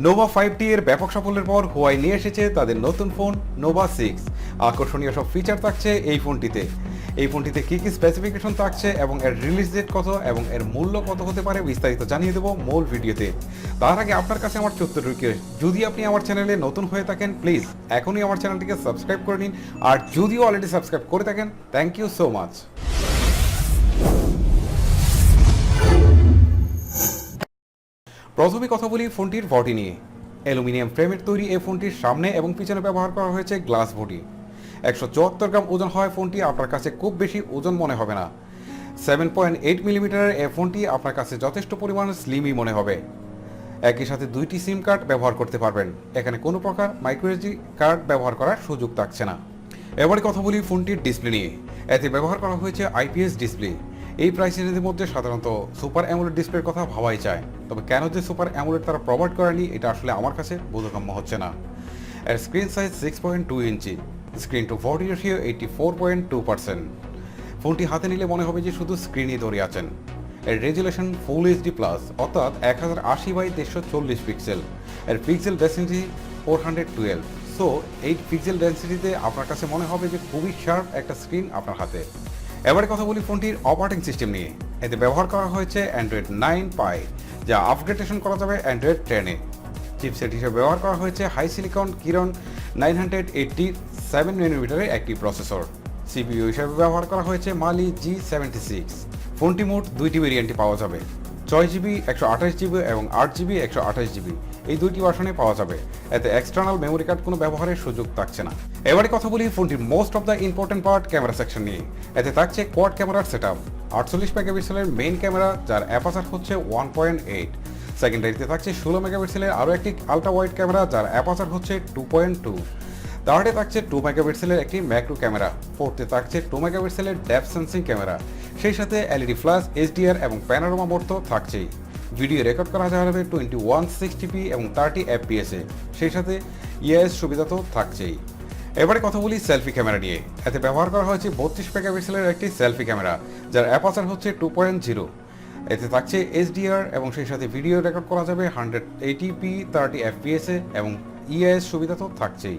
Nova 5T এর ব্যাপক সাফল্যের পর হুয়াই নিয়ে এসেছে তাদের নতুন ফোন নোভা 6। আকর্ষণীয় সব ফিচার থাকছে এই ফোনটিতে। এই ফোনটিতে কী কী স্পেসিফিকেশন থাকছে এবং এর রিলিজ ডেট কত এবং এর মূল্য কত হতে পারে বিস্তারিত জানিয়ে দেবো মূল ভিডিওতে। তার আগে আপনার কাছে আমার ছোট্ট রিকোয়েস্ট, যদি আপনি আমার চ্যানেলে নতুন হয়ে থাকেন প্লিজ এখনই আমার চ্যানেলটিকে সাবস্ক্রাইব করে নিন, আর যদিও অলরেডি সাবস্ক্রাইব করে থাকেন থ্যাংক ইউ সো মাচ। প্রথমে কথা বলি ফোনটির বডি নিয়ে। অ্যালুমিনিয়াম ফ্রেমের তৈরি এই ফোনটির সামনে এবং পিছনে ব্যবহার করা হয়েছে গ্লাস বডি। 174 গ্রাম ওজন হয় ফোনটি, আপনার কাছে খুব বেশি ওজন মনে হবে না। 7.8 মিলিমিটারের এই ফোনটি আপনার কাছে যথেষ্ট পরিমাণ স্লিমই মনে হবে। একই সাথে দুইটি সিম কার্ড ব্যবহার করতে পারবেন, এখানে কোনো প্রকার মাইক্রোএসডি কার্ড ব্যবহার করার সুযোগ থাকছে না। এবারে কথা বলি ফোনটির ডিসপ্লে নিয়ে। এতে ব্যবহার করা হয়েছে আইপিএস ডিসপ্লে। এই প্রাইস রেঞ্জের মধ্যে সাধারণত সুপার অ্যামোলেড ডিসপ্লের কথা ভাবাই যায়, তবে কেন যে সুপার অ্যামোলেড তারা প্রোভাইড করেনি এটা আসলে আমার কাছে বোধগম্য হচ্ছে না। এর স্ক্রিন সাইজ 6.2 ইঞ্চি, স্ক্রিন টু বডি রেশিও 84.2%। ফোনটি হাতে নিলে মনে হবে যে শুধু স্ক্রিনই ধরে আছেন। এর রেজুলেশন ফুল এইচডি প্লাস, অর্থাৎ 1080x140 পিক্সেল। এর পিক্সেল ডেন্সিটি 412। সো এই পিক্সেল ডেন্সিটিতে আপনার কাছে মনে হবে যে খুবই শার্প একটা স্ক্রিন আপনার হাতে। এবারে কথা বলি ফোনটির অপারেটিং সিস্টেম নিয়ে। এতে ব্যবহার করা হয়েছে অ্যান্ড্রয়েড 9 পাই, যা আপগ্রেডেশন করা যাবে অ্যান্ড্রয়েড 10-এ। চিপসেট হিসেবে ব্যবহার করা হয়েছে হাই সিলিকন কিরন 987 মিলিমিটারের একটি প্রসেসর। সিপিইউ হিসেবে ব্যবহার করা হয়েছে মালি G76। ফোনটি মোট দুইটি ভেরিয়েন্টে পাওয়া যাবে, 6GB 128GB এবং 8GB 128GB। এই দুইটি ভার্সনে পাওয়া যাবে। এতে এক্সটার্নাল মেমোরি কার্ড কোনো ব্যবহারের সুযোগ থাকছে না। এবারে কথা বলি ফোনটির most of the important part camera section নিয়ে। এতে থাকছে কোয়াড ক্যামেরার সেটআপ, 48 মেগাপিক্সেলের মেইন ক্যামেরা যার অ্যাপারচার হচ্ছে 1.8। সেকেন্ডারিতে থাকছে 16 মেগাপিক্সেলের আরও একটি আলট্রা ওয়াইড ক্যামেরা যার অ্যাপারচার হচ্ছে 2.2। থার্ডে থাকছে 2 মেগাপিক্সেলের একটি ম্যাক্রো ক্যামেরা। ফোর্থে থাকছে 2 মেগাপিক্সেলের ডেপথ সেন্সিং ক্যামেরা। সেই সাথে এলইডি ফ্ল্যাশ, এইচডিআর এবং প্যানোরামা মোড তো থাকছেই। ভিডিও রেকর্ড করা যাবে 2160p এবং 30 fps-এ। সেই সাথে ইএস সুবিধা তো থাকছেই। এবারে কথা বলি সেলফি ক্যামেরা নিয়ে। এতে ব্যবহার করা হয়েছে 32 মেগাপিক্সেলের একটি সেলফি ক্যামেরা যার অ্যাপারচার হচ্ছে 2.0। এতে থাকছে এইচডিআর এবং সেই সাথে ভিডিও রেকর্ড করা যাবে 180p 30 fps-এ এবং ইএস সুবিধা তো থাকছেই।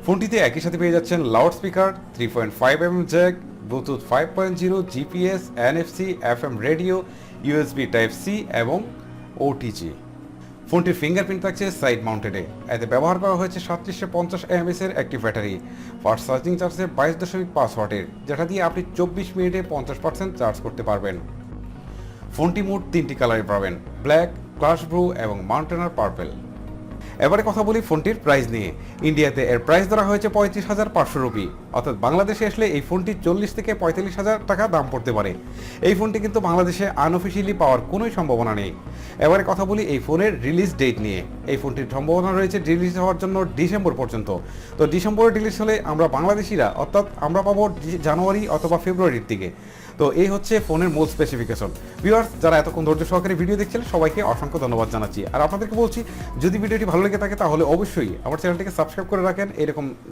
ফোনটিতে একই সাথে পেয়ে যাচ্ছেন loud speaker, 3.5mm jack, Bluetooth 5.0, GPS, NFC, FM radio, USB type C এবং ওটিজি। ফোনটির ফিঙ্গারপ্রিন্ট থাকছে সাইড মাউন্টেডে। এতে ব্যবহার করা হয়েছে 3750 mAh-এর একটি ব্যাটারি। ফাস্ট চার্জিং চার্জে 22.5 ওয়াটের, যেটা দিয়ে আপনি 24 মিনিটে 50% চার্জ করতে পারবেন। ফোনটি মোট 3টি কালারে পাবেন, ব্ল্যাক, ক্লাস ব্লু এবং মাউন্টেনার পার্পেল। এবারে কথা বলি ফোনটির প্রাইস নিয়ে। ইন্ডিয়াতে এর প্রাইস ধরা হয়েছে 35,500 রুপি, অর্থাৎ বাংলাদেশে আসলে এই ফোনটি 40 থেকে 45,000 টাকা দাম পড়তে পারে। এই ফোনটি কিন্তু বাংলাদেশে আনঅফিসিয়ালি পাওয়ার কোনোই সম্ভাবনা নেই। এবারে কথা বলি এই ফোনের রিলিজ ডেট নিয়ে। এই ফোনটির সম্ভাবনা রয়েছে রিলিজ হওয়ার জন্য ডিসেম্বর পর্যন্ত। তো ডিসেম্বরে রিলিজ হলে আমরা বাংলাদেশিরা, অর্থাৎ আমরা পাবো জানুয়ারি অথবা ফেব্রুয়ারির দিকে। তো এই হচ্ছে ফোনের মূল স্পেসিফিকেশন। ভিউয়ার্স, যারা এতক্ষণ ধৈর্য সহকারে ভিডিও দেখছিলেন সবাইকে অসংখ্য ধন্যবাদ জানাচ্ছি। আর আপনাদেরকে বলছি, যদি ভিডিওটি ভালো লেগে থাকে তাহলে অবশ্যই আমার চ্যানেলটিকে সাবস্ক্রাইব করে রাখেন এরকম